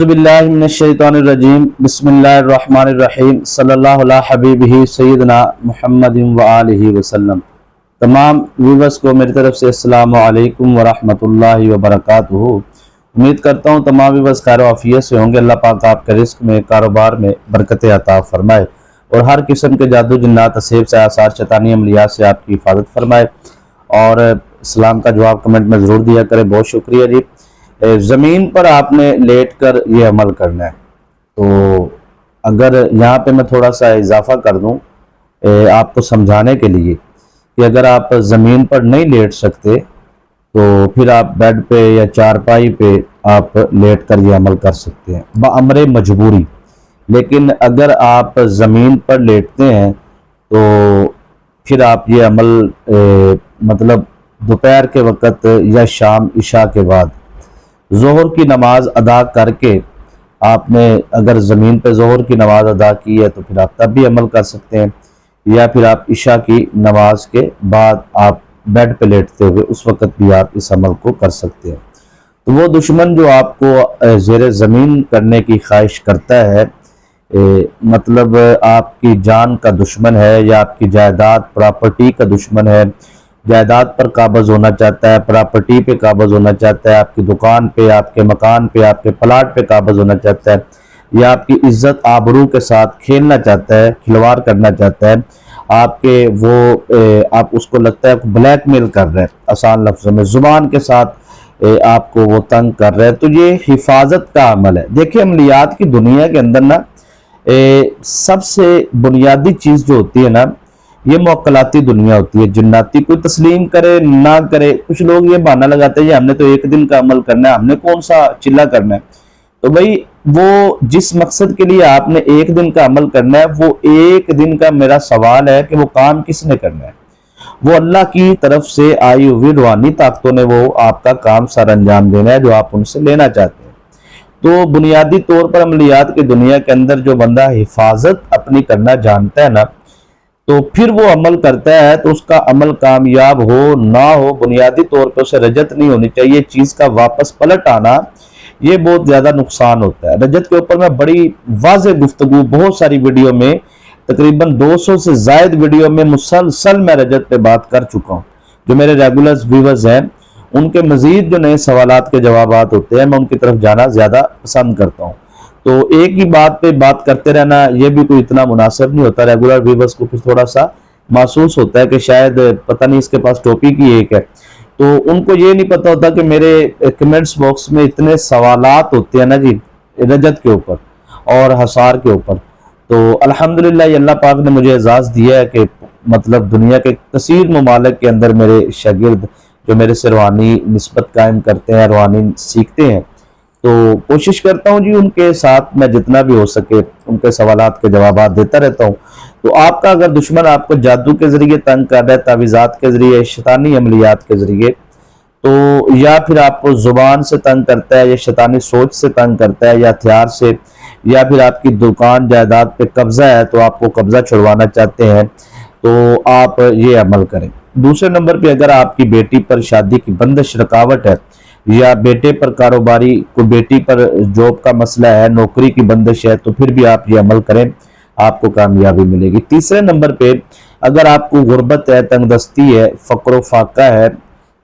باللہ من الشیطان الرجیم بسم اللہ الرحمن الرحیم صلی اللہ علیہ حبیبہ سیدنا محمد وآلہ وسلم۔ تمام ویورز کو میری طرف سے السلام علیکم ورحمۃ اللہ وبرکاتہ۔ امید کرتا ہوں تمام ویورز خیر و عافیت سے ہوں گے۔ اللہ پاک آپ کے رزق میں، کاروبار میں برکت عطا فرمائے اور ہر قسم کے جادو جنات اسیب سے آثار شیطانی عملیات سے آپ کی حفاظت فرمائے۔ اور اسلام کا جواب کمنٹ میں ضرور دیا کریں، بہت شکریہ جی۔ زمین پر آپ نے لیٹ کر یہ عمل کرنا ہے، تو اگر یہاں پہ میں تھوڑا سا اضافہ کر دوں آپ کو سمجھانے کے لیے کہ اگر آپ زمین پر نہیں لیٹ سکتے تو پھر آپ بیڈ پہ یا چارپائی پہ آپ لیٹ کر یہ عمل کر سکتے ہیں بامر مجبوری۔ لیکن اگر آپ زمین پر لیٹتے ہیں تو پھر آپ یہ عمل مطلب دوپہر کے وقت یا شام عشاء کے بعد ظہر کی نماز ادا کر کے آپ نے اگر زمین پہ ظہر کی نماز ادا کی ہے تو پھر آپ تب بھی عمل کر سکتے ہیں، یا پھر آپ عشاء کی نماز کے بعد آپ بیڈ پہ لیٹتے ہوئے اس وقت بھی آپ اس عمل کو کر سکتے ہیں۔ تو وہ دشمن جو آپ کو زیر زمین کرنے کی خواہش کرتا ہے، مطلب آپ کی جان کا دشمن ہے یا آپ کی جائیداد پراپرٹی کا دشمن ہے، جائیداد پر قابض ہونا چاہتا ہے، پراپرٹی پہ قابض ہونا چاہتا ہے، آپ کی دکان پہ، آپ کے مکان پہ، آپ کے پلاٹ پہ قابض ہونا چاہتا ہے، یا آپ کی عزت آبرو کے ساتھ کھیلنا چاہتا ہے، کھلواڑ کرنا چاہتا ہے، آپ کے آپ اس کو لگتا ہے بلیک میل کر رہے ہیں، آسان لفظوں میں زبان کے ساتھ آپ کو وہ تنگ کر رہے ہیں، تو یہ حفاظت کا عمل ہے۔ دیکھیں عملیات کی دنیا کے اندر نا سب سے بنیادی چیز جو ہوتی ہے نا، یہ موکلاتی دنیا ہوتی ہے، جناتی، کوئی تسلیم کرے نہ کرے۔ کچھ لوگ یہ بہانہ لگاتے ہیں ہم نے تو ایک دن کا عمل کرنا ہے، ہم نے کون سا چلہ کرنا ہے۔ تو بھائی وہ جس مقصد کے لیے آپ نے ایک دن کا عمل کرنا ہے، وہ ایک دن کا میرا سوال ہے کہ وہ کام کس نے کرنا ہے؟ وہ اللہ کی طرف سے آئی ہوئی روحانی طاقتوں نے وہ آپ کا کام سر انجام دینا ہے جو آپ ان سے لینا چاہتے ہیں۔ تو بنیادی طور پر عملیات کی دنیا کے اندر جو بندہ حفاظت اپنی کرنا جانتا ہے نا، تو پھر وہ عمل کرتا ہے تو اس کا عمل کامیاب ہو نہ ہو، بنیادی طور پر اسے رجت نہیں ہونی چاہیے، چیز کا واپس پلٹ آنا یہ بہت زیادہ نقصان ہوتا ہے۔ رجت کے اوپر میں بڑی واضح گفتگو بہت ساری ویڈیو میں، تقریباً 200 سے زائد ویڈیو میں مسلسل میں رجت پہ بات کر چکا ہوں۔ جو میرے ریگولر ویورز ہیں ان کے مزید جو نئے سوالات کے جوابات ہوتے ہیں میں ان کی طرف جانا زیادہ پسند کرتا ہوں۔ تو ایک ہی بات پہ بات کرتے رہنا یہ بھی کوئی اتنا مناسب نہیں ہوتا، ریگولر ویورز کو پھر تھوڑا سا محسوس ہوتا ہے کہ شاید پتہ نہیں اس کے پاس ٹاپک ہی ایک ہے، تو ان کو یہ نہیں پتہ ہوتا کہ میرے کمنٹس باکس میں اتنے سوالات ہوتے ہیں نا جی رجت کے اوپر اور حصار کے اوپر۔ تو الحمدللہ یہ اللہ پاک نے مجھے اعزاز دیا ہے کہ مطلب دنیا کے کثیر ممالک کے اندر میرے شاگرد جو میرے سے روحانی نسبت قائم کرتے ہیں، روحانی سیکھتے ہیں، تو کوشش کرتا ہوں جی ان کے ساتھ میں جتنا بھی ہو سکے ان کے سوالات کے جوابات دیتا رہتا ہوں۔ تو آپ کا اگر دشمن آپ کو جادو کے ذریعے تنگ کر رہا ہے، تعویذات کے ذریعے، شیطانی عملیات کے ذریعے، تو یا پھر آپ کو زبان سے تنگ کرتا ہے یا شیطانی سوچ سے تنگ کرتا ہے یا ہتھیار سے، یا پھر آپ کی دکان جائیداد پہ قبضہ ہے تو آپ کو قبضہ چھڑوانا چاہتے ہیں، تو آپ یہ عمل کریں۔ دوسرے نمبر پہ اگر آپ کی بیٹی پر شادی کی بندش رکاوٹ ہے، یا بیٹے پر کاروباری کو بیٹی پر جاب کا مسئلہ ہے، نوکری کی بندش ہے، تو پھر بھی آپ یہ عمل کریں، آپ کو کامیابی ملے گی۔ تیسرے نمبر پہ اگر آپ کو غربت ہے، تنگ دستی ہے، فقر و فاقہ ہے،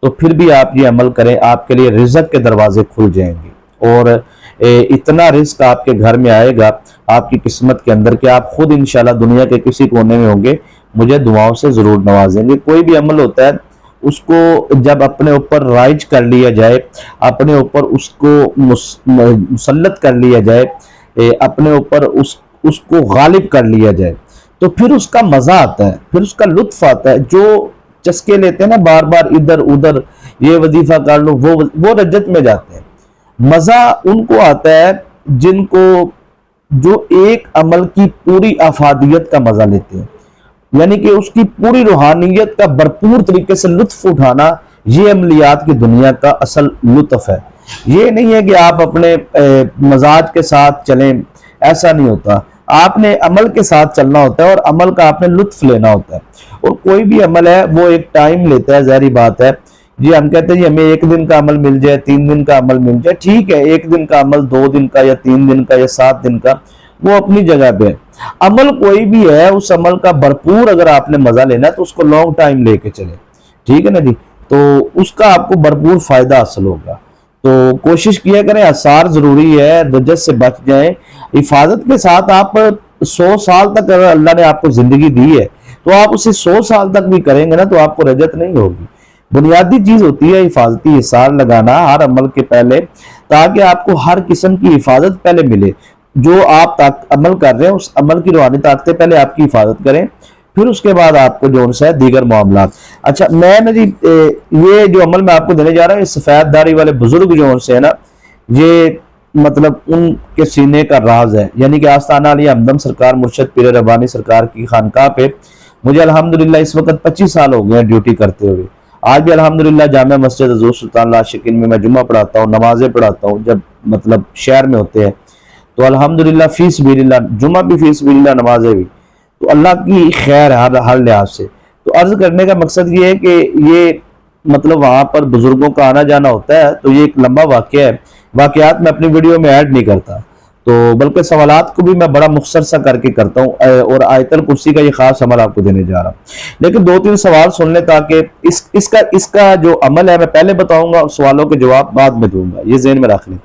تو پھر بھی آپ یہ عمل کریں، آپ کے لیے رزق کے دروازے کھل جائیں گے اور اتنا رزق آپ کے گھر میں آئے گا آپ کی قسمت کے اندر کہ آپ خود انشاءاللہ دنیا کے کسی کونے میں ہوں گے مجھے دعاؤں سے ضرور نوازیں گے۔ کوئی بھی عمل ہوتا ہے اس کو جب اپنے اوپر رائج کر لیا جائے، اپنے اوپر اس کو مسلط کر لیا جائے، اپنے اوپر اس کو غالب کر لیا جائے، تو پھر اس کا مزہ آتا ہے، پھر اس کا لطف آتا ہے۔ جو چسکے لیتے ہیں نا بار بار ادھر ادھر، یہ وظیفہ کر لو، وہ رجت میں جاتے ہیں۔ مزہ ان کو آتا ہے جن کو جو ایک عمل کی پوری افادیت کا مزہ لیتے ہیں، یعنی کہ اس کی پوری روحانیت کا بھرپور طریقے سے لطف اٹھانا، یہ عملیات کی دنیا کا اصل لطف ہے۔ یہ نہیں ہے کہ آپ اپنے مزاج کے ساتھ چلیں، ایسا نہیں ہوتا، آپ نے عمل کے ساتھ چلنا ہوتا ہے اور عمل کا آپ نے لطف لینا ہوتا ہے۔ اور کوئی بھی عمل ہے وہ ایک ٹائم لیتا ہے، ظاہری بات ہے جی ہم کہتے ہیں جی ہمیں 1 دن کا عمل مل جائے، 3 دن کا عمل مل جائے، ٹھیک ہے 1 دن کا عمل، 2 دن کا یا 3 دن کا یا 7 دن کا، وہ اپنی جگہ پہ ہے۔ عمل کوئی بھی ہے، اس عمل کا بھرپور اگر آپ نے مزہ لینا ہے تو اس کو لانگ ٹائم لے کے چلے، ٹھیک ہے نا جی، تو اس کا آپ کو بھرپور فائدہ حاصل ہوگا۔ تو کوشش کیا کریں، آثار ضروری ہے، رجت سے بچ جائیں، حفاظت کے ساتھ آپ 100 سال تک اگر اللہ نے آپ کو زندگی دی ہے تو آپ اسے 100 سال تک بھی کریں گے نا تو آپ کو رجت نہیں ہوگی۔ بنیادی چیز ہوتی ہے حفاظتی حصار لگانا ہر عمل کے پہلے، تاکہ آپ کو ہر قسم کی حفاظت پہلے ملے۔ جو آپ عمل کر رہے ہیں اس عمل کی روحانی طاقتیں پہلے آپ کی حفاظت کریں، پھر اس کے بعد آپ کو جو ہے دیگر معاملات۔ اچھا میں نا جی یہ جو عمل میں آپ کو دینے جا رہا ہوں، یہ سفید داڑھی والے بزرگ جو ہے نا، یہ مطلب ان کے سینے کا راز ہے، یعنی کہ آستانہ علی ہمدم سرکار مرشد پیر ربانی سرکار کی خانقاہ پہ مجھے الحمدللہ اس وقت 25 سال ہو گئے ہیں ڈیوٹی کرتے ہوئے۔ آج بھی الحمدللہ جامع مسجد حضور سلطان لاشقین میں جمعہ پڑھاتا ہوں، نمازیں پڑھاتا ہوں جب مطلب شہر میں ہوتے ہیں، تو الحمدللہ فی سبیل اللہ، جمعہ بھی فی سبیل اللہ، نمازیں بھی، تو اللہ کی خیر ہے ہر لحاظ سے۔ تو عرض کرنے کا مقصد یہ ہے کہ یہ مطلب وہاں پر بزرگوں کا آنا جانا ہوتا ہے، تو یہ ایک لمبا واقعہ ہے، واقعات میں اپنی ویڈیو میں ایڈ نہیں کرتا، تو بلکہ سوالات کو بھی میں بڑا مختصر سا کر کے کرتا ہوں، اور آیت الکرسی کا یہ خاص عمل آپ کو دینے جا رہا ہوں۔ لیکن 2-3 سوال سن لیں تاکہ اس کا جو عمل ہے میں پہلے بتاؤں گا اور سوالوں کے جواب بعد میں دوں گا، یہ ذہن میں رکھ لیں،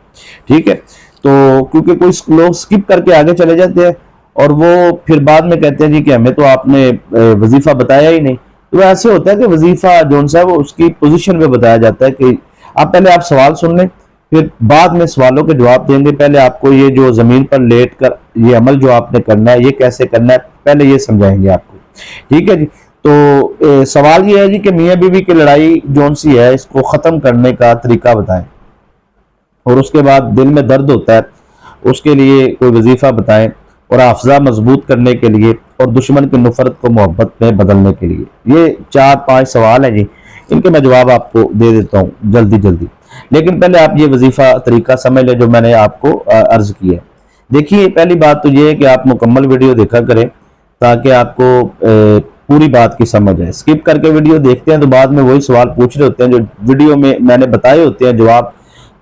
ٹھیک ہے؟ تو کیونکہ کوئی لوگ سکپ کر کے آگے چلے جاتے ہیں اور وہ پھر بعد میں کہتے ہیں جی کہ ہمیں تو آپ نے وظیفہ بتایا ہی نہیں۔ تو ایسے ہوتا ہے کہ وظیفہ جو ہے وہ اس کی پوزیشن پہ بتایا جاتا ہے کہ پہلے آپ سوال سن لیں، پھر بعد میں سوالوں کے جواب دیں گے۔ پہلے آپ کو یہ جو زمین پر لیٹ کر یہ عمل جو آپ نے کرنا ہے یہ کیسے کرنا ہے پہلے یہ سمجھائیں گے آپ کو، ٹھیک ہے جی؟ تو سوال یہ ہے جی کہ میاں بیوی کی لڑائی جون سی ہے اس کو ختم کرنے کا طریقہ بتائیں، اور اس کے بعد دل میں درد ہوتا ہے اس کے لیے کوئی وظیفہ بتائیں، اور حافظہ مضبوط کرنے کے لیے، اور دشمن کی نفرت کو محبت میں بدلنے کے لیے۔ یہ 4-5 سوال ہیں جی، ان کے میں جواب آپ کو دے دیتا ہوں جلدی، لیکن پہلے آپ یہ وظیفہ طریقہ سمجھ لیں جو میں نے آپ کو عرض کیا ہے۔ دیکھیے پہلی بات تو یہ ہے کہ آپ مکمل ویڈیو دیکھا کریں تاکہ آپ کو پوری بات کی سمجھ آئے۔ سکپ کر کے ویڈیو دیکھتے ہیں تو بعد میں وہی سوال پوچھ رہے ہوتے ہیں جو ویڈیو میں نے بتائے ہوتے ہیں جواب،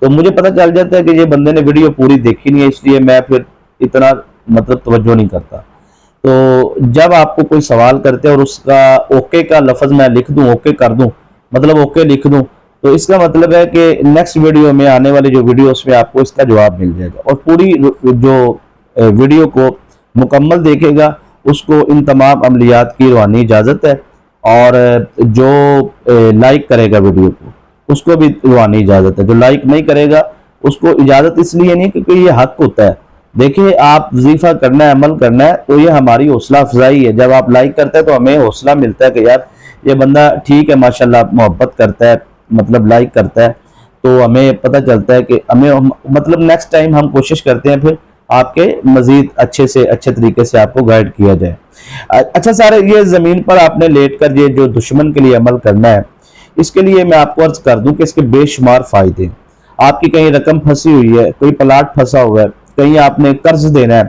تو مجھے پتہ چل جاتا ہے کہ یہ بندے نے ویڈیو پوری دیکھی نہیں ہے، اس لیے میں پھر اتنا مطلب توجہ نہیں کرتا۔ تو جب آپ کو کوئی سوال کرتے ہیں اور اس کا اوکے کا لفظ میں لکھ دوں، اوکے کر دوں، مطلب اوکے لکھ دوں، تو اس کا مطلب ہے کہ نیکسٹ ویڈیو میں آنے والی جو ویڈیو اس میں آپ کو اس کا جواب مل جائے گا، اور پوری جو ویڈیو کو مکمل دیکھے گا اس کو ان تمام عملیات کی روحانی اجازت ہے، اور جو لائک کرے گا ویڈیو کو اس کو بھی روحانی اجازت ہے، جو لائک نہیں کرے گا اس کو اجازت اس لیے نہیں کیونکہ یہ حق ہوتا ہے۔ دیکھیں آپ وظیفہ کرنا ہے، عمل کرنا ہے، تو یہ ہماری حوصلہ افزائی ہے۔ جب آپ لائک کرتے ہیں تو ہمیں حوصلہ ملتا ہے کہ یار یہ بندہ ٹھیک ہے، ماشاءاللہ محبت کرتا ہے، مطلب لائک کرتا ہے، تو ہمیں پتہ چلتا ہے کہ ہمیں مطلب نیکسٹ ٹائم ہم کوشش کرتے ہیں پھر آپ کے مزید اچھے طریقے سے آپ کو گائیڈ کیا جائے۔ اچھا سارے یہ زمین پر آپ نے لیٹ کر یہ جو دشمن کے لیے عمل کرنا ہے، اس کے لیے میں آپ کو عرض کر دوں کہ اس کے بے شمار فائدے ہیں۔ آپ کی کہیں رقم پھنسی ہوئی ہے، کوئی پلاٹ پھنسا ہوا ہے، کہیں آپ نے قرض دینا ہے،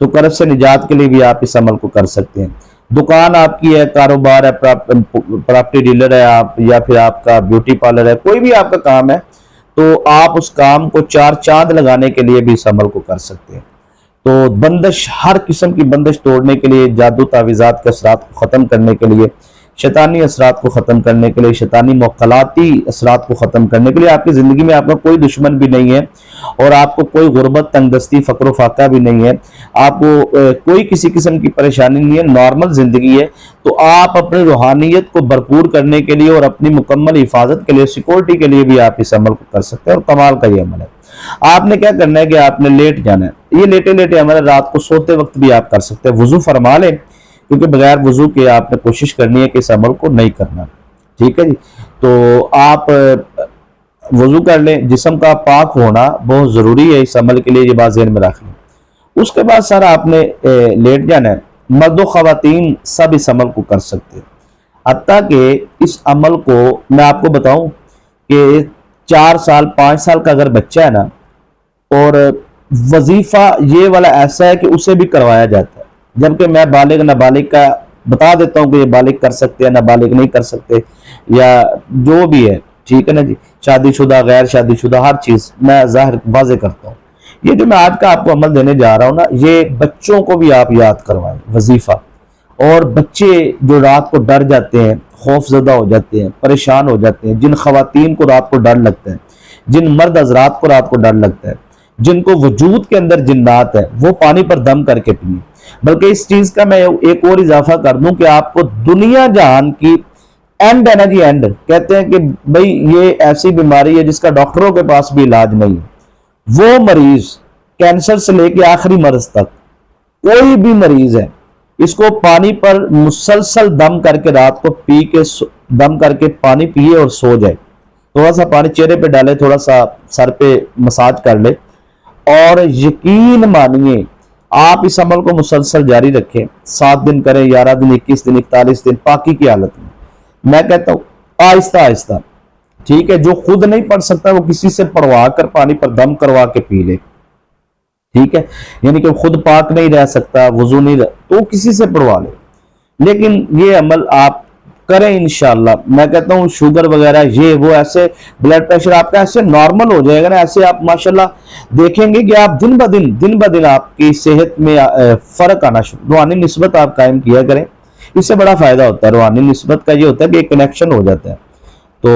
تو قرض سے نجات کے لیے بھی آپ اس عمل کو کر سکتے ہیں۔ دکان آپ کی ہے، کاروبار ہے، پراپرٹی ڈیلر ہے آپ، یا پھر آپ کا بیوٹی پارلر ہے، کوئی بھی آپ کا کام ہے، تو آپ اس کام کو 4 چاند لگانے کے لیے بھی اس عمل کو کر سکتے ہیں۔ تو بندش، ہر قسم کی بندش توڑنے کے لیے، جادو تعویذات کے اثرات کو ختم کرنے کے لیے، شیطانی اثرات کو ختم کرنے کے لیے، شیطانی موکلاتی اثرات کو ختم کرنے کے لیے، آپ کی زندگی میں آپ کا کوئی دشمن بھی نہیں ہے، اور آپ کو کوئی غربت، تنگ دستی، فقر و فاقہ بھی نہیں ہے، آپ کو کوئی کسی قسم کی پریشانی نہیں ہے، نارمل زندگی ہے، تو آپ اپنی روحانیت کو بھرپور کرنے کے لیے اور اپنی مکمل حفاظت کے لیے، سیکورٹی کے لیے بھی آپ اس عمل کو کر سکتے ہیں، اور کمال کا یہ عمل ہے۔ آپ نے کیا کرنا ہے کہ آپ نے لیٹ جانا ہے، یہ لیٹے عمل ہے، رات کو سوتے وقت بھی آپ کر سکتے ہیں، وضو فرما لیں، کیونکہ بغیر وضو کے آپ نے کوشش کرنی ہے کہ اس عمل کو نہیں کرنا، ٹھیک ہے جی؟ تو آپ وضو کر لیں، جسم کا پاک ہونا بہت ضروری ہے اس عمل کے لیے، یہ بات ذہن میں رکھ لیں۔ اس کے بعد سارا آپ نے لیٹ جانا ہے، مرد و خواتین سب اس عمل کو کر سکتے ہیں، حتیٰ کہ اس عمل کو میں آپ کو بتاؤں کہ 4 سال 5 سال کا اگر بچہ ہے نا، اور وظیفہ یہ والا ایسا ہے کہ اسے بھی کروایا جاتا ہے، جبکہ میں بالغ نابالغ کا بتا دیتا ہوں کہ یہ بالغ کر سکتے ہیں، نابالغ نہیں کر سکتے، یا جو بھی ہے، ٹھیک ہے نا جی، شادی شدہ غیر شادی شدہ ہر چیز میں ظاہر واضح کرتا ہوں۔ یہ جو میں آج کا آپ کو عمل دینے جا رہا ہوں نا، یہ بچوں کو بھی آپ یاد کروائیں وظیفہ، اور بچے جو رات کو ڈر جاتے ہیں، خوف زدہ ہو جاتے ہیں، پریشان ہو جاتے ہیں، جن خواتین کو رات کو ڈر لگتا ہے، جن مرد حضرات کو رات کو ڈر لگتا ہے، جن کو وجود کے اندر جنات ہے، وہ پانی پر دم کر کے پئیں۔ بلکہ اس چیز کا میں ایک اور اضافہ کر دوں کہ آپ کو دنیا جہان کی اینڈ ہے نا جی، اینڈ کہتے ہیں کہ بھئی یہ ایسی بیماری ہے جس کا ڈاکٹروں کے پاس بھی علاج نہیں ہے، وہ مریض کینسر سے لے کے آخری مرض تک کوئی بھی مریض ہے، اس کو پانی پر مسلسل دم کر کے رات کو پی کے دم کر کے پانی پیے اور سو جائے، تھوڑا سا پانی چہرے پہ ڈالے، تھوڑا سا سر پہ مساج کر لے، اور یقین مانیے آپ اس عمل کو مسلسل جاری رکھیں، 7 دن کریں، 11 دن، 21 دن، 41 دن پاکی کی حالت میں کہتا ہوں آہستہ آہستہ، ٹھیک ہے، جو خود نہیں پڑھ سکتا وہ کسی سے پڑھوا کر پانی پر دم کروا کے پی لے، ٹھیک ہے، یعنی کہ خود پاک نہیں رہ سکتا، وضو نہیں تو کسی سے پڑھوا لے، لیکن یہ عمل آپ کریں انشاءاللہ۔ میں کہتا ہوں شوگر وغیرہ یہ وہ ایسے بلڈ پریشر آپ کا ایسے نارمل ہو جائے گا نا، ایسے آپ ماشاءاللہ دیکھیں گے کہ آپ دن بدن آپ کی صحت میں فرق آنا شروع۔ روحانی نسبت آپ قائم کیا کریں، اس سے بڑا فائدہ ہوتا ہے۔ روحانی نسبت کا یہ ہوتا ہے کہ ایک کنیکشن ہو جاتا ہے، تو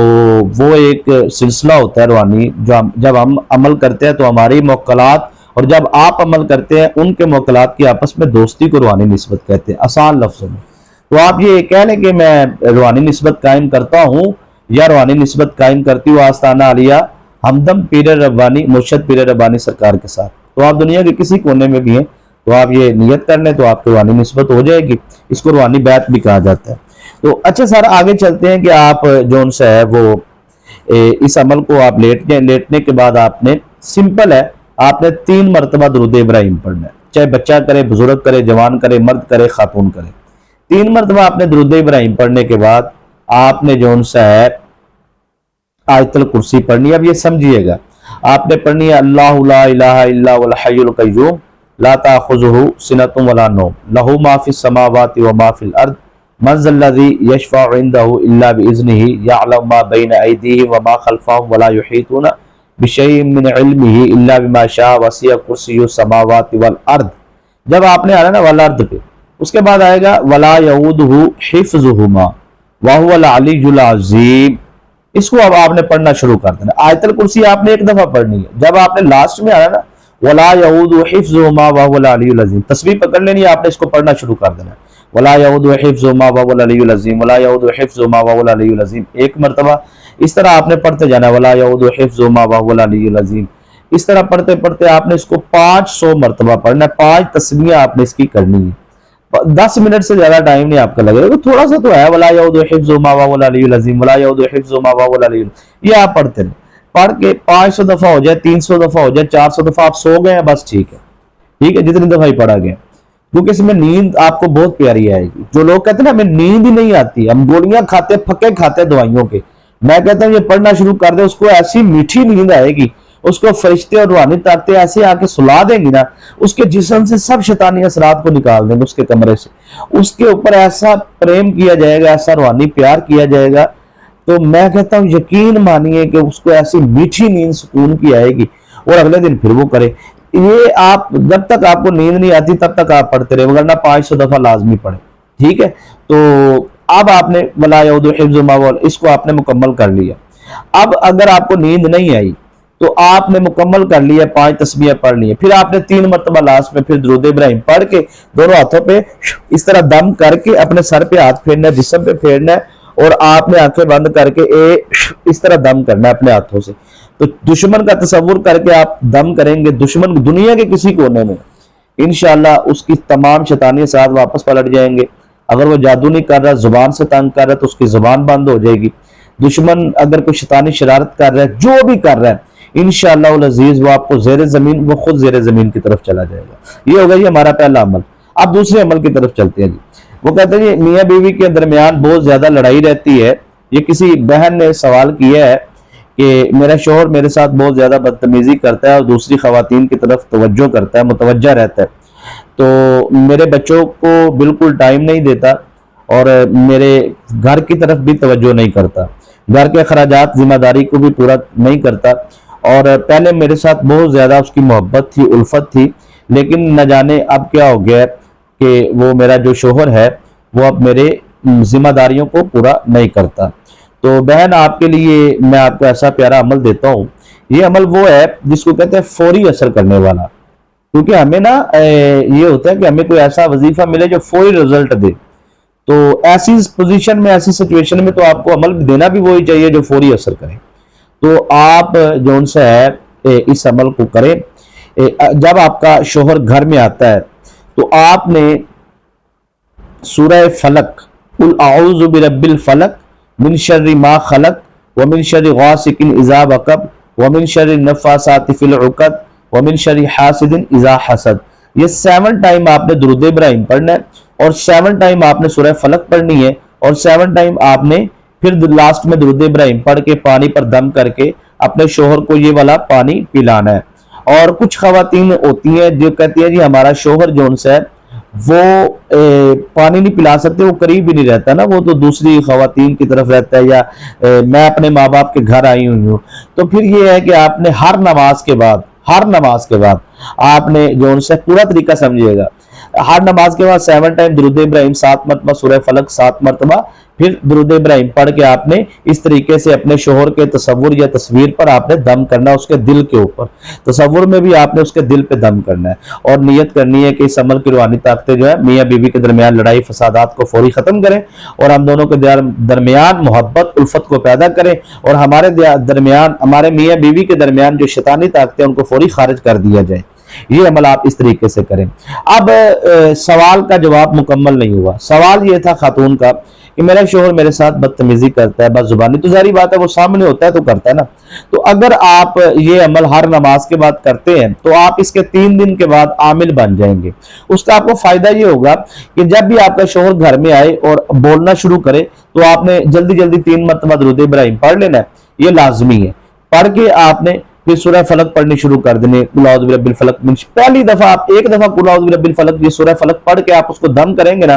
وہ ایک سلسلہ ہوتا ہے روحانی، جب ہم عمل کرتے ہیں تو ہماری موکلات، اور جب آپ عمل کرتے ہیں ان کے موکلات کی آپس میں دوستی کو روحانی نسبت کہتے ہیں، آسان لفظوں میں۔ تو آپ یہ کہہ لیں کہ میں روحانی نسبت قائم کرتا ہوں یا روحانی نسبت قائم کرتی ہوں آستانہ عالیہ ہمدم پیر ربانی مرشد پیر ربانی سرکار کے ساتھ، تو آپ دنیا کے کسی کونے میں بھی ہیں تو آپ یہ نیت کر لیں تو آپ کی روحانی نسبت ہو جائے گی۔ اس کو روحانی بیعت بھی کہا جاتا ہے۔ تو اچھا سر آگے چلتے ہیں کہ آپ جو ان سے ہے وہ اس عمل کو آپ لیٹنے کے بعد آپ نے سمپل ہے، آپ نے 3 مرتبہ درود ابراہیم پڑھنا ہے، چاہے بچہ کرے، بزرگ کرے، جوان کرے، مرد کرے، خاتون کرے، 3 مرتبہ آپ نے درود ابراہیم پڑھنے کے بعد آپ نے جو ان سے ہے آیت الکرسی پڑھنی ہے۔ اب یہ سمجھیے گا، آپ نے پڑھنی ہے اللہ لا الہ الا هو الحی القیوم لا تأخذہ سنۃ ولا نوم لہ ما فی السماوات وما فی الارض من ذا الذی یشفع عنده الا باذنہ یعلم ما بین ایدیہم وما خلفہم ولا یحیطون بشیء من علمہ الا بما شاء وسع کرسیہ السماوات والارض۔ جب آپ نے آنا نا والارض پہ، اس کے بعد آئے گا ولا یعودہ حفظہما وہو العلی العظیم، اس کو اب آپ نے پڑھنا شروع کر دینا۔ آیت الکرسی آپ نے ایک دفعہ پڑھنی ہے، جب آپ نے لاسٹ میں آنا نا ولا یعودہ حفظہما وہو العلی العظیم، تسبیح پکڑ لینی ہے، آپ نے اس کو پڑھنا شروع کر دینا، ولا یعودہ حفظہما وہو العلی العظیم، ولا یعودہ حفظہما وہو العلی العظیم، ایک مرتبہ اس طرح آپ نے پڑھتے جانا ہے، ولا یعودہ حفظہما وہو العلی العظیم، اس طرح پڑھتے پڑھتے آپ نے اس کو 500 مرتبہ پڑھنا ہے، 5 تسبیحیں آپ نے اس کی کرنی ہے۔ 10 منٹ سے زیادہ ٹائم نہیں آپ کا لگے گا، تھوڑا سا تو ہے، ولا یعودہ حفظہما وہو العلی العظیم، ولا یعودہ حفظہما وہو العلی العظیم، یہ آپ پڑھتے ہیں، پڑھ کے 500 دفعہ ہو جائے، 300 دفعہ ہو جائے، 400 دفعہ آپ سو گئے ہیں بس ٹھیک ہے، ٹھیک ہے، جتنی دفعہ ہی پڑھا گیا، کیونکہ اس میں نیند آپ کو بہت پیاری آئے گی۔ جو لوگ کہتے ہیں نا ہمیں نیند ہی نہیں آتی، ہم گولیاں کھاتے پھکے کھاتے دوائیوں کے، میں کہتا ہوں یہ پڑھنا شروع کر دے، اس کو ایسی میٹھی نیند آئے گی، اس کو فرشتے اور روحانی طاقتیں ایسے آ کے سلا دیں گی نا، اس کے جسم سے سب شیطانی اثرات کو نکال دیں گے، اس کے کمرے سے اس کے اوپر ایسا پریم کیا جائے گا، ایسا روحانی پیار کیا جائے گا، تو میں کہتا ہوں یقین مانیے کہ اس کو ایسی میٹھی نیند سکون کی آئے گی، اور اگلے دن پھر وہ کرے۔ یہ آپ جب تک آپ کو نیند نہیں آتی تب تک آپ پڑھتے رہے، ورنہ 500 دفعہ لازمی پڑھیں، ٹھیک ہے۔ تو اب آپ نے ولا یعودہ حفظہما اس کو آپ نے مکمل کر لیا۔ اب اگر آپ کو نیند نہیں آئی تو آپ نے مکمل کر لیا، 5 تسبیحیں پڑھ لی، پھر آپ نے 3 مرتبہ لاسٹ میں پھر درود ابراہیم پڑھ کے دونوں ہاتھوں پہ اس طرح دم کر کے اپنے سر پہ ہاتھ پھیرنا ہے، جسم پہ پھیرنا ہے، اور آپ نے آنکھیں بند کر کے اس طرح دم کرنا ہے اپنے ہاتھوں سے۔ تو دشمن کا تصور کر کے آپ دم کریں گے، دشمن دنیا کے کسی کونے میں، انشاءاللہ اس کی تمام شیطانی اثرات واپس پلٹ جائیں گے۔ اگر وہ جادو نہیں کر رہا، زبان سے تنگ کر رہا ہے تو اس کی زبان بند ہو جائے گی۔ دشمن اگر کوئی شیطانی شرارت کر رہا ہے، جو بھی کر رہا ہے، انشاءاللہ العزیز وہ آپ کو زیر زمین، وہ خود زیر زمین کی طرف چلا جائے گا۔ یہ ہوگا یہ ہمارا پہلا عمل۔ اب دوسرے عمل کی طرف چلتے ہیں جی۔ وہ کہتے ہیں میاں بیوی کے درمیان بہت زیادہ لڑائی رہتی ہے۔ یہ کسی بہن نے سوال کیا ہے کہ میرا شوہر میرے ساتھ بہت زیادہ بدتمیزی کرتا ہے اور دوسری خواتین کی طرف توجہ کرتا ہے، متوجہ رہتا ہے، تو میرے بچوں کو بالکل ٹائم نہیں دیتا اور میرے گھر کی طرف بھی توجہ نہیں کرتا۔ گھر کے اخراجات ذمہ داری کو بھی پورا نہیں کرتا، اور پہلے میرے ساتھ بہت زیادہ اس کی محبت تھی، الفت تھی، لیکن نہ جانے اب کیا ہو گیا کہ وہ میرا جو شوہر ہے وہ اب میرے ذمہ داریوں کو پورا نہیں کرتا۔ تو بہن، آپ کے لیے میں آپ کو ایسا پیارا عمل دیتا ہوں۔ یہ عمل وہ ہے جس کو کہتے ہیں فوری اثر کرنے والا، کیونکہ ہمیں نا یہ ہوتا ہے کہ ہمیں کوئی ایسا وظیفہ ملے جو فوری رزلٹ دے، تو ایسی پوزیشن میں، ایسی سچویشن میں تو آپ کو عمل دینا بھی وہی چاہیے جو فوری اثر کرے۔ تو آپ جو ان سے ہے اس عمل کو کریں۔ جب آپ کا شوہر گھر میں آتا ہے تو آپ نے سورہ فلق، قل اعوذ برب الفلق من شر ما خلق ومن شر غاسق اذا وقب ومن شر النفاثات فی العقد ومن شر حاسد اذا حسد، یہ 7 ٹائم آپ نے درود ابراہیم پڑھنا ہے، اور 7 ٹائم آپ نے سورہ فلق پڑھنی ہے، اور 7 ٹائم آپ نے پھر لاسٹ میں درود ابراہیم پڑھ کے پانی پر دم کر کے اپنے شوہر کو یہ والا پانی پلانا ہے۔ اور کچھ خواتین ہوتی ہیں جو کہتی ہیں جی ہمارا شوہر جو ان سے ہے وہ پانی نہیں پلا سکتے، وہ قریب ہی نہیں رہتا نا، وہ تو دوسری خواتین کی طرف رہتا ہے، یا میں اپنے ماں باپ کے گھر آئی ہوئی ہوں۔ تو پھر یہ ہے کہ آپ نے ہر نماز کے بعد آپ نے جو ان سے پورا طریقہ سمجھیے گا، ہر نماز کے بعد 7 ٹائم درود ابراہیم، 7 مرتبہ سورہ فلق، 7 مرتبہ پھر درود ابراہیم پڑھ کے آپ نے اس طریقے سے اپنے شوہر کے تصور یا تصویر پر آپ نے دم کرنا، اس کے دل کے اوپر، تصور میں بھی آپ نے اس کے دل پہ دم کرنا ہے، اور نیت کرنی ہے کہ اس عمل کی روحانی طاقتیں جو ہے میاں بیوی کے درمیان لڑائی فسادات کو فوری ختم کریں، اور ہم دونوں کے درمیان محبت الفت کو پیدا کریں، اور ہمارے درمیان، ہمارے میاں بیوی کے درمیان جو شیطانی طاقتیں ان کو فوری خارج کر دیا جائے۔ یہ عمل آپ اس طریقے سے کریں۔ اب سوال کا جواب مکمل نہیں ہوا۔ سوال یہ تھا خاتون کا کہ میرا شوہر میرے ساتھ بدتمیزی کرتا ہے، بد زبانی، تو ظاہری بات ہے وہ سامنے ہوتا ہے تو کرتا ہے نا۔ تو اگر آپ یہ عمل ہر نماز کے بعد کرتے ہیں تو آپ اس کے 3 دن کے بعد عامل بن جائیں گے۔ اس کا آپ کو فائدہ یہ ہوگا کہ جب بھی آپ کا شوہر گھر میں آئے اور بولنا شروع کرے تو آپ نے جلدی 3 مرتبہ درود ابراہیم پڑھ لینا ہے، یہ لازمی ہے۔ پڑھ کے آپ نے پھر سورہ فلق پڑھنی شروع کر دیں، قل اعوذ برب الفلق، پہلی دفعہ آپ ایک دفعہ قل اعوذ برب الفلق یہ سورہ فلق پڑھ کے آپ اس کو دم کریں گے نا،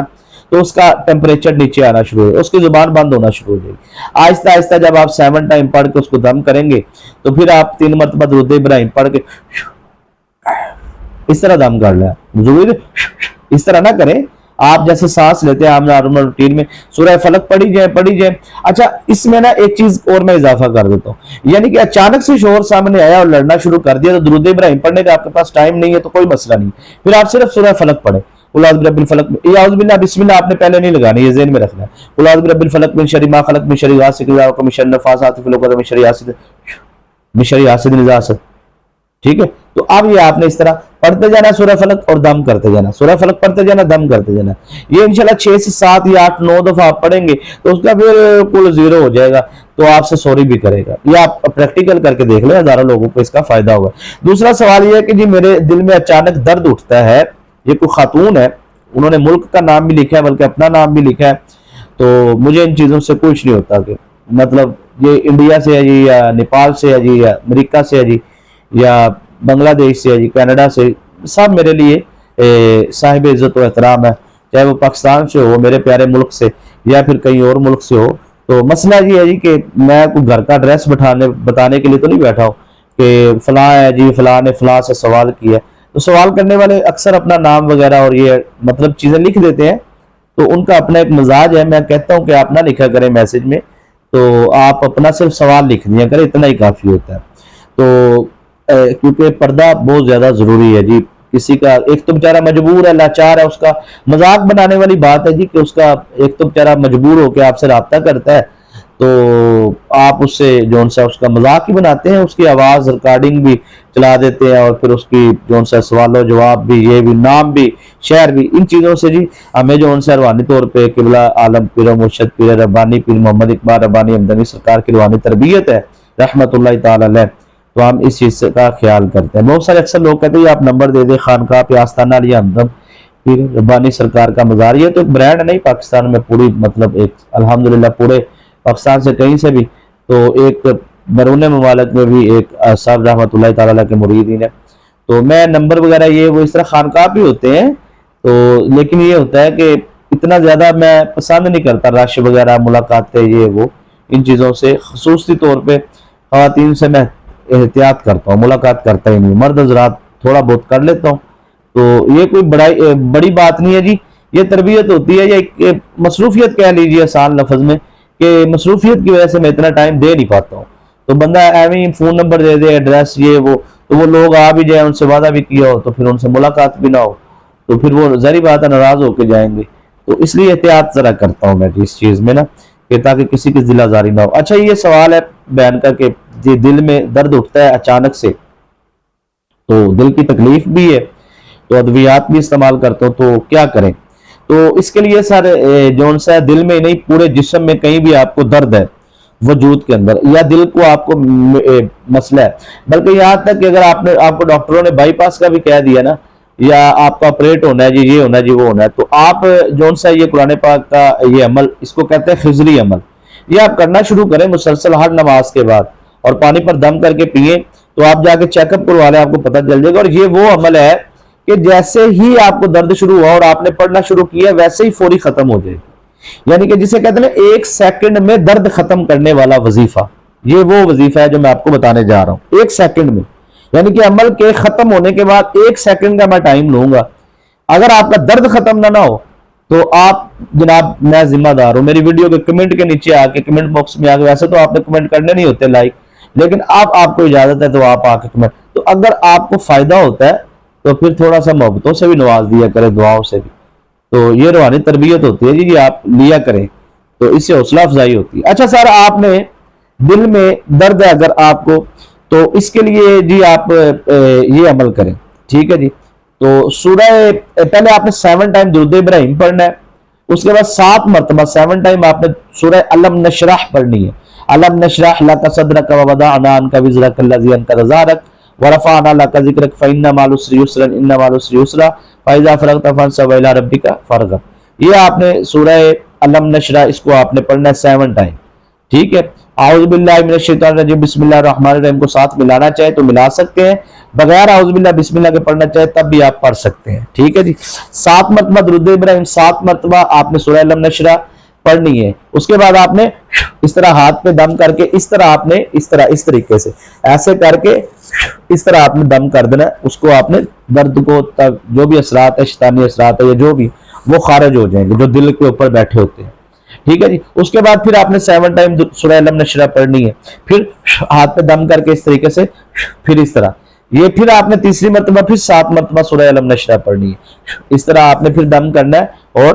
تو اس کا ٹیمپریچر نیچے آنا شروع ہو جائے، اس کی زبان بند ہونا شروع ہو جائے گی۔ آہستہ آہستہ جب آپ 7 ٹائم پڑھ کے اس کو دم کریں گے تو پھر آپ 3 مرتبہ درود ابراہیم پڑھ کے اس طرح دم کر لیں۔ ضروری اس طرح نہ کریں، آپ جیسے سانس لیتے ہیں عام نارمل روٹین میں سورہ فلق پڑھی جائے۔ اچھا، اس میں نا ایک چیز اور میں اضافہ کر دیتا ہوں، یعنی کہ اچانک سے شوہر سامنے آیا اور لڑنا شروع کر دیا تو درود ابراہیم پڑھنے کا آپ کے پاس ٹائم نہیں ہے تو کوئی مسئلہ نہیں، پھر آپ صرف سورہ فلق پڑھیں۔ قل اعوذ برب الفلق، یہ اعوذ باللہ بسم اللہ آپ نے پہلے نہیں لگانی، یہ ذہن میں رکھنا ہے۔ قل اعوذ برب الفلق من شر ما خلق من شر غاسق اذا وقب من شر النفاثات فی العقد من شر حاسد اذا حسد، ٹھیک ہے۔ تو اب یہ آپ نے اس طرح پڑھتے جانا سورہ فلق اور دم کرتے جانا، سورہ فلق پڑھتے جانا، دم کرتے جانا۔ یہ انشاءاللہ 6 سے 7 یا 8 9 دفعہ آپ پڑھیں گے تو اس کا بالکل 0 ہو جائے گا، تو آپ سے سوری بھی کرے گا۔ یہ آپ پریکٹیکل کر کے دیکھ لیں، ہزاروں لوگوں کو اس کا فائدہ ہوگا۔ دوسرا سوال یہ ہے کہ جی میرے دل میں اچانک درد اٹھتا ہے، یہ کوئی خاتون ہے، انہوں نے ملک کا نام بھی لکھا ہے بلکہ اپنا نام بھی لکھا ہے، تو مجھے ان چیزوں سے کچھ نہیں ہوتا، کہ مطلب یہ انڈیا سے ہے جی، یا نیپال سے ہے جی، یا امریکہ سے ہے جی، یا بنگلہ دیش سے ہے جی، کینیڈا سے، سب میرے لیے صاحب عزت و احترام ہے، چاہے وہ پاکستان سے ہو، میرے پیارے ملک سے، یا پھر کہیں اور ملک سے ہو۔ تو مسئلہ یہ ہے جی کہ میں کوئی گھر کا ایڈریس بتانے کے لیے تو نہیں بیٹھا ہوں کہ فلاں ہے جی، فلاں نے فلاں سے سوال کیا۔ تو سوال کرنے والے اکثر اپنا نام وغیرہ اور یہ مطلب چیزیں لکھ دیتے ہیں، تو ان کا اپنا ایک مزاج ہے۔ میں کہتا ہوں کہ آپ نہ لکھا کریں میسج میں، تو آپ اپنا صرف سوال لکھ دیا کریں، اتنا ہی کافی ہوتا ہے۔ تو کیونکہ پردہ بہت زیادہ ضروری ہے جی، کسی کا ایک تو بیچارہ مجبور ہے، لاچار ہے، اس کا مذاق بنانے والی بات ہے جی کہ اس کا ایک تو بیچارہ مجبور ہو کے آپ سے رابطہ کرتا ہے، تو آپ اس سے جو سا اس کا مذاق ہی بناتے ہیں، اس کی آواز ریکارڈنگ بھی چلا دیتے ہیں، اور پھر اس کی جو سا سوال و جواب بھی، یہ بھی، نام بھی، شہر بھی، ان چیزوں سے جی ہمیں جو سا روحانی طور پہ قبلہ عالم پیر و مرشد پیر ربانی پیر محمد اقبال ربانی ہمدانی سرکار کی روحانی تربیت ہے رحمت اللہ تعالی علیہ، تو ہم اس چیز کا خیال کرتے ہیں۔ بہت سارے اکثر لوگ کہتے ہیں آپ نمبر دے دیں، خانقاہ پہ آستانہ علی ہمدم پیر ربانی سرکار کا مزار، یہ تو ایک برانڈ نہیں پاکستان میں، پوری مطلب ایک الحمدللہ پورے پاکستان سے کہیں سے بھی، تو ایک بیرون ممالک میں بھی ایک صاحب رحمت اللہ تعالیٰ کے مریدین ہیں، تو میں نمبر وغیرہ یہ وہ اس طرح خانقاہ بھی ہوتے ہیں، تو لیکن یہ ہوتا ہے کہ اتنا زیادہ میں پسند نہیں کرتا رش وغیرہ، ملاقاتیں، یہ وہ، ان چیزوں سے خصوصی طور پہ خواتین سے میں احتیاط کرتا ہوں، ملاقات کرتا ہی نہیں، مرد حضرات تھوڑا بہت کر لیتا ہوں۔ تو یہ کوئی بڑی بات نہیں ہے جی، یہ تربیت ہوتی ہے، یا ایک مصروفیت کہہ لیجیے آسان لفظ میں، کہ مصروفیت کی وجہ سے میں اتنا ٹائم دے نہیں پاتا ہوں۔ تو بندہ ایویں فون نمبر دے دے، ایڈریس یہ وہ، تو وہ لوگ آ بھی جائیں، ان سے وعدہ بھی کیا ہو تو پھر ان سے ملاقات بھی نہ ہو، تو پھر وہ ظاہری بات ہے ناراض ہو کے جائیں گے۔ تو اس لیے احتیاط ذرا کرتا ہوں میں جی اس چیز میں نا، کہ تاکہ کسی کی دل آزاری نہ ہو۔ اچھا یہ سوال ہے بیان کا کہ جی دل میں درد اٹھتا ہے اچانک سے، تو دل کی تکلیف بھی ہے، تو ادویات بھی استعمال کرتا ہوں، تو کیا کریں؟ تو اس کے لیے سر جون سا دل میں نہیں پورے جسم میں کہیں بھی آپ کو درد ہے وجود کے اندر، یا دل کو آپ کو مسئلہ ہے، بلکہ یہاں تک کہ اگر آپ کو ڈاکٹروں نے بائی پاس کا بھی کہہ دیا نا، یا آپ کا آپریٹ ہونا ہے جی، یہ ہونا ہے جی، وہ ہونا ہے، تو آپ جون سا یہ قرآن پاک کا یہ عمل، اس کو کہتے ہیں خضری عمل، یہ آپ کرنا شروع کریں مسلسل ہر نماز کے بعد، اور پانی پر دم کر کے پیئیں، تو آپ جا کے چیک اپ کروا لیں، آپ کو پتہ چل جائے گا۔ اور یہ وہ عمل ہے کہ جیسے ہی آپ کو درد شروع ہوا اور آپ نے پڑھنا شروع کیا ویسے ہی فوری ختم ہو جائے گی، یعنی کہ جسے کہتے ہیں 1 سیکنڈ میں درد ختم کرنے والا وظیفہ، یہ وہ وظیفہ ہے جو میں آپ کو بتانے جا رہا ہوں، 1 سیکنڈ میں، یعنی کہ عمل کے ختم ہونے کے بعد 1 سیکنڈ کا میں ٹائم لوں گا۔ اگر آپ کا درد ختم نہ ہو تو آپ جناب میں ذمہ دار ہوں، میری ویڈیو کے کمنٹ کے نیچے آ کے، کمنٹ باکس میں آ کے، ویسے تو آپ نے کمنٹ کرنے نہیں ہوتے لائک، لیکن آپ کو اجازت ہے تو آپ آ کے کمنٹ، تو اگر آپ کو فائدہ ہوتا ہے تو پھر تھوڑا سا محبتوں سے بھی نواز دیا کرے، دعاؤں سے بھی، تو یہ روحانی تربیت ہوتی ہے جی، آپ لیا کریں تو اس سے حوصلہ افزائی ہوتی ہے۔ اچھا سر آپ نے دل میں درد ہے اگر آپ کو، تو اس کے لیے جی آپ یہ عمل کریں، ٹھیک ہے جی۔ تو سورہ پہلے آپ نے 7 ٹائم درود ابراہیم پڑھنا ہے، اس کے بعد 7 مرتبہ 7 ٹائم آپ نے سورہ علم نشرح پڑھنی ہے، علم نشرح لک صدرک ووضعنا عنک وزرک الذی انقض ظہرک ورفعنا لک ذکرک فإن مع العسر یسرا ان مع العسر یسرا فإذا فرغت فانصب إلی ربک فارغب۔ یہ آپ نے سورہ علم نشرح اس کو آپ نے پڑھنا ہے 7 ٹائم، ٹھیک ہے۔ اعوذ باللہ من الشیطان الرجیم بسم اللہ الرحمن الرحیم کو ساتھ ملانا چاہے تو ملا سکتے ہیں، بغیر اعوذ باللہ بسم اللہ کے پڑھنا چاہے تب بھی آپ پڑھ سکتے ہیں، ٹھیک ہے جی۔ 7 مرتبہ درود ابراہیم، 7 مرتبہ آپ نے سورہ علم نشرح پڑھنی ہے۔ اس کے بعد آپ نے اس طرح ہاتھ پہ دم کر کے، اس طرح آپ نے اس طریقے سے ایسے کر کے اس طرح آپ نے دم کر دینا ہے، اس کو آپ نے درد کو جو بھی اثرات ہے، شیطانی اثرات ہے یا جو بھی، وہ خارج ہو جائیں گے جو دل کے اوپر بیٹھے ہوتے ہیں، ٹھیک ہے جی۔ اس کے بعد پھر آپ نے 7 ٹائم سورہ علم نشرح پڑھنی ہے، پھر ہاتھ پہ دم کر کے اس طریقے سے، پھر اس طرح، یہ پھر آپ نے تیسری مرتبہ پھر 7 مرتبہ سورہ علم نشرح پڑھنی ہے، اس طرح آپ نے پھر دم کرنا ہے، اور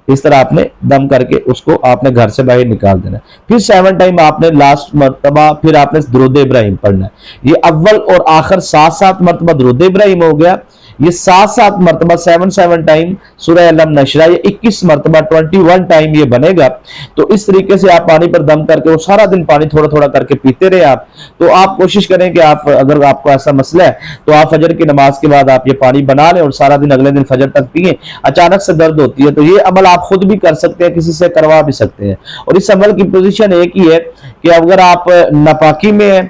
اس طرح آپ نے دم کر کے اس کو آپ نے گھر سے باہر نکال دینا ہے۔ پھر 7 ٹائم آپ نے لاسٹ مرتبہ پھر آپ نے درود ابراہیم پڑھنا ہے۔ یہ اول اور آخر 7 مرتبہ درود ابراہیم ہو گیا، یہ 7 مرتبہ 7 ٹائم سورہ علم نشرح، یہ 21 مرتبہ 21 ٹائم یہ بنے گا۔ تو اس طریقے سے آپ پانی پر دم کر کے، وہ سارا دن پانی تھوڑا تھوڑا کر کے پیتے رہے آپ۔ تو آپ کوشش کریں کہ اگر آپ کو ایسا مسئلہ ہے تو آپ فجر کی نماز کے بعد آپ یہ پانی بنا لیں اور سارا دن اگلے دن فجر تک پئیں۔ اچانک سے درد ہوتی ہے تو یہ عمل آپ خود بھی کر سکتے ہیں، کسی سے کروا بھی سکتے ہیں، اور اس عمل کی پوزیشن ایک ہی ہے کہ اگر آپ ناپاکی میں ہیں،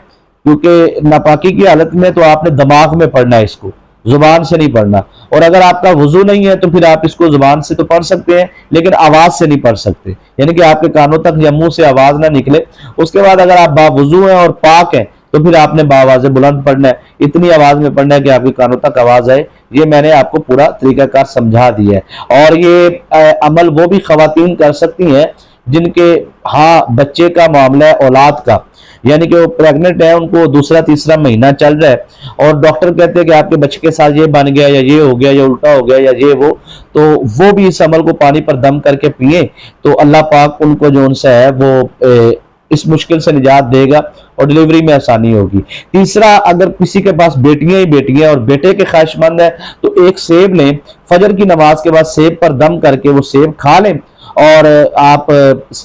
کیونکہ ناپاکی کی حالت میں تو آپ نے دماغ میں پڑھنا ہے، اس کو زبان سے نہیں پڑھنا، اور اگر آپ کا وضو نہیں ہے تو پھر آپ اس کو زبان سے تو پڑھ سکتے ہیں لیکن آواز سے نہیں پڑھ سکتے، یعنی کہ آپ کے کانوں تک یا منہ سے آواز نہ نکلے۔ اس کے بعد اگر آپ باوضو ہیں اور پاک ہیں تو پھر آپ نے باواز بلند پڑھنا ہے، اتنی آواز میں پڑھنا ہے کہ آپ کے کانوں تک آواز آئے۔ یہ میں نے آپ کو پورا طریقہ کار سمجھا دیا ہے، اور یہ عمل وہ بھی خواتین کر سکتی ہیں جن کے ہاں بچے کا معاملہ ہے، اولاد کا، یعنی کہ وہ پریگننٹ ہے، ان کو دوسرا تیسرا مہینہ چل رہا ہے اور ڈاکٹر کہتے ہیں کہ آپ کے بچے کے ساتھ یہ بن گیا یا یہ ہو گیا یا الٹا ہو گیا یا یہ تو وہ بھی اس عمل کو پانی پر دم کر کے پئیں تو اللہ پاک ان کو جو ان سے ہے وہ اس مشکل سے نجات دے گا اور ڈیلیوری میں آسانی ہوگی۔ تیسرا، اگر کسی کے پاس بیٹیاں ہی بیٹیاں اور بیٹے کے خواہش مند ہے تو ایک سیب لیں، فجر کی نماز کے بعد سیب پر دم کر کے وہ سیب کھا لیں، اور آپ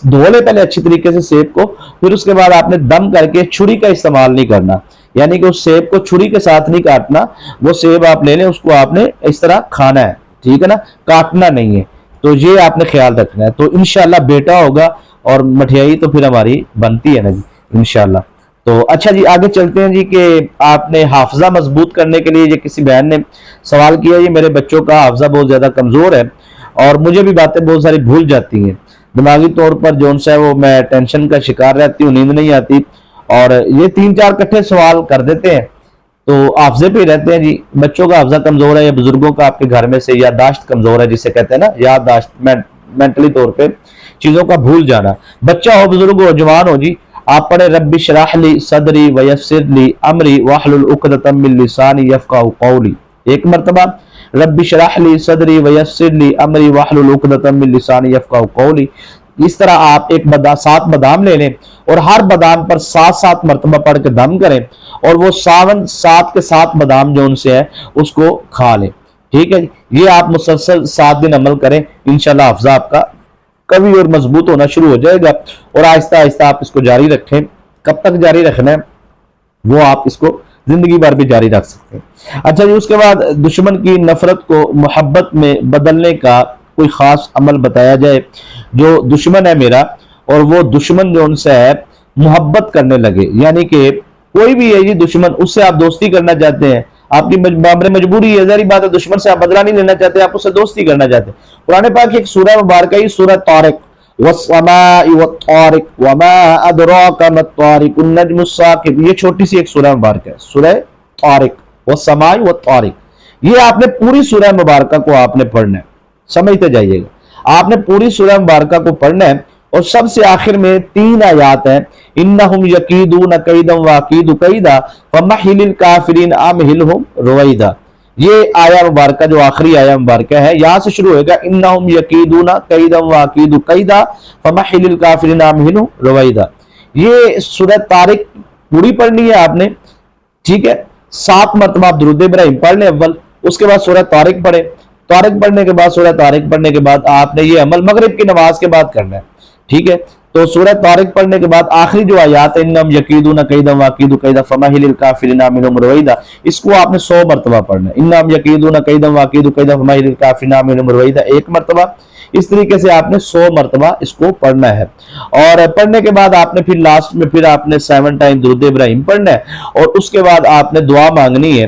دھو لیں پہلے اچھی طریقے سے سیب کو، پھر اس کے بعد آپ نے دم کر کے چھری کا استعمال نہیں کرنا، یعنی کہ اس سیب کو چھری کے ساتھ نہیں کاٹنا، وہ سیب آپ لے لیں، اس کو آپ نے اس طرح کھانا ہے، ٹھیک ہے نا، کاٹنا نہیں ہے۔ تو یہ آپ نے خیال رکھنا ہے، تو انشاءاللہ بیٹا ہوگا اور مٹھیائی تو پھر ہماری بنتی ہے نا جی انشاءاللہ۔ تو اچھا جی آگے چلتے ہیں جی، کہ آپ نے حافظہ مضبوط کرنے کے لیے، یہ کسی بہن نے سوال کیا، یہ میرے بچوں کا حافظہ بہت زیادہ کمزور ہے اور مجھے بھی باتیں بہت ساری بھول جاتی ہیں، دماغی طور پر جو ہے وہ میں ٹینشن کا شکار رہتی ہوں، نیند نہیں آتی، اور یہ 3-4 کٹھے سوال کر دیتے ہیں تو حافظے پہ رہتے ہیں جی۔ بچوں کا حافظہ کمزور ہے یا بزرگوں کا آپ کے گھر میں سے یادداشت کمزور ہے، جسے کہتے ہیں نا یادداشت، مینٹلی طور پہ چیزوں کا بھول جانا۔ بچہ ہو، بزرگ ہو، جوان ہو جی، آپ پڑھیں رب اشرح لی صدری ویسر لی امری واحلل عقدۃ من لسانی یفقہوا قولی، ایک مرتبہ رب اشرح لی صدری ویسر لی امری واحلل عقدۃ من لسانی یفقہوا قولی۔ اس طرح آپ 7 بادام لے لیں اور ہر بادام پر 7 مرتبہ پڑھ کے دم کریں، اور وہ 7 کے 7 بادام جو ان سے ہے اس کو کھا لیں، ٹھیک ہے۔ یہ آپ مسلسل 7 دن عمل کریں، انشاءاللہ حافظہ آپ کا قوی اور مضبوط ہونا شروع ہو جائے گا، اور آہستہ آہستہ آپ اس کو جاری رکھیں۔ کب تک جاری رکھنا ہے وہ آپ اس کو زندگی بھر بھی جاری رکھ سکتے ہیں۔ اچھا جی، اس کے بعد دشمن کی نفرت کو محبت میں بدلنے کا کوئی خاص عمل بتایا جائے۔ جو دشمن ہے میرا، اور وہ دشمن جو ان سے ہے محبت کرنے لگے، یعنی کہ کوئی بھی ہے جی دشمن، اس سے آپ دوستی کرنا چاہتے ہیں، آپ کی مجبوری ہے، ظاہری بات ہے، دشمن سے آپ بدلہ نہیں لینا چاہتے، آپ اس سے دوستی کرنا چاہتے ہیں۔ قرآن پاک کی ایک سورہ مبارکہ، سورہ طارق، والسماء والطارق وما ادراک ما الطارق النجم الثاقب، یہ چھوٹی سی ایک سورہ مبارکہ ہے، سورہ طارق والسماء والطارق۔ یہ آپ نے پوری سورہ مبارکہ کو آپ نے پڑھنا ہے، سمجھتے جائیے گا، آپ نے پوری سورہ مبارکہ کو پڑھنا ہے، اور سب سے آخر میں 3 آیات ہیں، انہم یکیدون کیدا واکید کیدا فمہل الکافرین امہلہم رویدا۔ یہ آیہ مبارکہ جو آخری آیہ مبارکہ ہے، یہاں سے شروع ہوئے گا، انہم یکیدون کیدا واکید کیدا فمہل الکافرین امہلہم رویدا۔ یہ سورہ طارق پوری پڑھنی ہے آپ نے، ٹھیک ہے۔ 7 مرتبہ آپ درود ابراہیم پڑھ لیں اول، اس کے بعد سورہ طارق پڑھیں، طارق پڑھنے کے بعد سورہ طارق پڑھنے کے بعد آپ نے یہ عمل مغرب کی نماز کے بعد کرنا ہے، ٹھیک ہے۔ تو سورہ طارق پڑھنے کے بعد آخری جو آیات ہے، انہم یکیدون کیدا واکید کیدا فمہل الکافرین امہلہم رویدا، اس کو آپ نے 100 مرتبہ پڑھنا ہے۔ انہم یکیدون کیدا واکید کیدا فمہل الکافرین امہلہم رویدا 1 مرتبہ، اس طریقے سے آپ نے 100 مرتبہ اس کو پڑھنا ہے، اور پڑھنے کے بعد آپ نے پھر لاسٹ میں پھر آپ نے 7 ٹائم درود ابراہیم پڑھنا ہے، اور اس کے بعد آپ نے دعا مانگنی ہے۔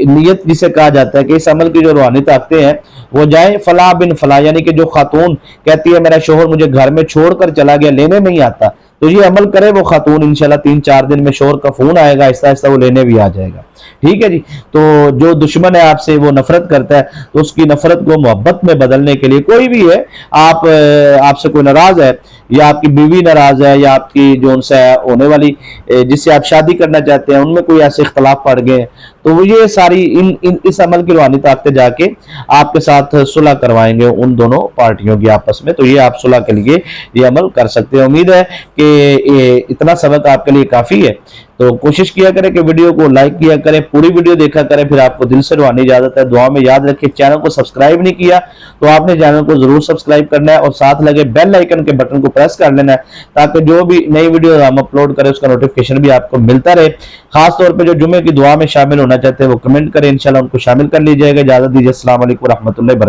نیت جسے کہا جاتا ہے کہ اس عمل کی جو روحانی طاقتیں ہیں وہ جائیں فلاں بن فلاں، یعنی کہ جو خاتون کہتی ہے میرا شوہر مجھے گھر میں چھوڑ کر چلا گیا، لینے نہیں آتا، تو یہ عمل کرے وہ خاتون، انشاءاللہ 3-4 دن میں شوہر کا فون آئے گا، آہستہ آہستہ وہ لینے بھی آ جائے گا، ٹھیک ہے جی۔ تو جو دشمن ہے آپ سے، وہ نفرت کرتا ہے، تو اس کی نفرت کو محبت میں بدلنے کے لیے، کوئی بھی ہے آپ سے کوئی ناراض ہے، یا آپ کی بیوی ناراض ہے، یا آپ کی جو ان سے ہونے والی جس سے آپ شادی کرنا چاہتے ہیں ان میں کوئی ایسے اختلاف پڑ گئے، تو وہ یہ ساری اس عمل کی روحانی طاقتیں جا کے آپ کے ساتھ صلح کروائیں گے ان دونوں پارٹیوں کی آپس میں، تو یہ آپ صلح کے لیے یہ عمل کر سکتے ہیں۔ امید ہے کہ اتنا سبق آپ کے لیے کافی ہے، تو کوشش کیا کریں کہ ویڈیو کو لائک کیا کریں، پوری ویڈیو دیکھا کریں، پھر آپ کو دل سے روحانی اجازت ہے، دعا میں یاد رکھیں۔ چینل کو سبسکرائب نہیں کیا تو آپ نے چینل کو ضرور سبسکرائب کرنا ہے، اور ساتھ لگے بیل آئیکن کے بٹن کو پریس کر لینا ہے، تاکہ جو بھی نئی ویڈیو ہم اپلوڈ کریں اس کا نوٹیفیکیشن بھی آپ کو ملتا رہے۔ خاص طور پہ جو جمعے کی دعا میں شامل ہونا چاہتے ہیں وہ کمنٹ کریں، انشاءاللہ ان کو شامل کر لیجیے گا۔ اجازت دیجیے، السلام علیکم ورحمۃ اللہ وبرکاتہ۔